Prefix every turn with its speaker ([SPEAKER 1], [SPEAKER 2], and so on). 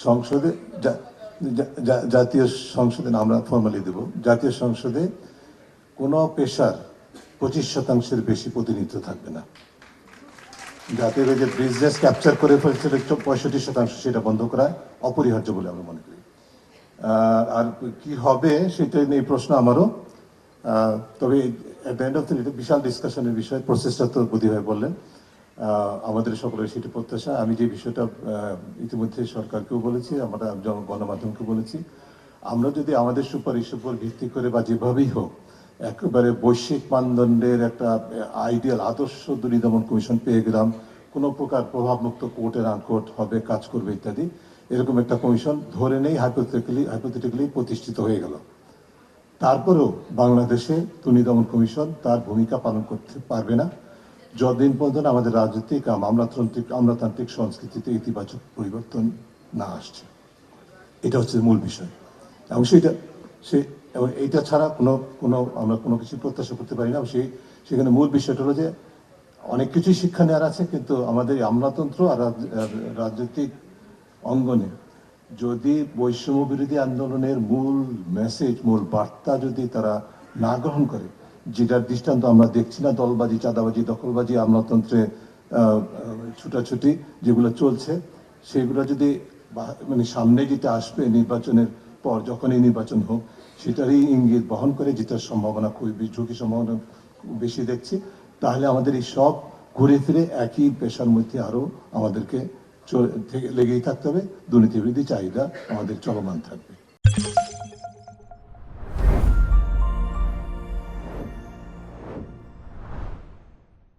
[SPEAKER 1] সংসদে জাতীয় সংসদে আমরা ফর্মালি দেব, জাতীয় সংসদে কোনো পেশার 25% বেশি প্রতিনিধিত্ব থাকবে না। জাতীয় যে বিজনেস ক্যাপচার করে ফেলছে 65%, সেটা বন্ধ করা অপরিহার্য বলে আমরা মনে করি। আর কি হবে সেটা নিয়ে প্রশ্ন আমারও। তবে at the end of the day বিশাল ডিসকাশনের বিষয়, প্রসেসটা তো বোধহয় বললেন। আমাদের সকলের সেটি প্রত্যাশা। আমি যে বিষয়টা ইতিমধ্যে সরকারকেও বলেছি, আমরা গণমাধ্যমকে বলেছি, আমরা যদি আমাদের সুপারিশের উপর ভিত্তি করে বা যেভাবেই হোক একেবারে বৈশ্বিক মানদণ্ডের একটা আইডিয়াল আদর্শ দুর্নীতি দমন কমিশন পেয়ে গেলাম, কোনো প্রকার প্রভাবমুক্ত কোর্টের আনকোর্ট হবে, কাজ করবে ইত্যাদি, এরকম একটা কমিশন ধরে নেই হাইপোথেটিক্যালি প্রতিষ্ঠিত হয়ে গেল। তারপরেও বাংলাদেশে দুর্নীতি দমন কমিশন তার ভূমিকা পালন করতে পারবে না যতদিন পর্যন্ত আমাদের রাজনৈতিক আমলাতান্ত্রিক সংস্কৃতিতে ইতিবাচক পরিবর্তন না আসছে। এটা হচ্ছে মূল বিষয়। এবং এবং এইটা ছাড়া আমরা কোনো কিছু প্রত্যাশা করতে পারি না। সেখানে মূল বিষয়টা হলো যে অনেক কিছুই শিক্ষা নেওয়ার আছে, কিন্তু আমাদের আমলাতন্ত্র আর রাজনৈতিক অঙ্গনে যদি বৈষম্য বিরোধী আন্দোলনের মূল মেসেজ, মূল বার্তা যদি তারা না গ্রহণ করে, যেটার দৃষ্টান্ত আমরা দেখছি না, দলবাজি, চাঁদাবাজি, দখলবাজি, আমলাতন্ত্রে ছুটাছুটি যেগুলো চলছে, সেগুলো যদি মানে সামনে যেটা আসবে নির্বাচনের পর, যখনই নির্বাচন হোক, সেটারই ইঙ্গিত বহন করে, যেটার সম্ভাবনা খুবই ঝুঁকি সম্ভাবনা বেশি দেখছি, তাহলে আমাদের এই সব ঘুরে ফিরে একই পেশার মধ্যে আরও আমাদেরকে লেগেই থাকতে হবে। দুর্নীতি বিরোধী চাহিদা আমাদের চলমান থাকবে।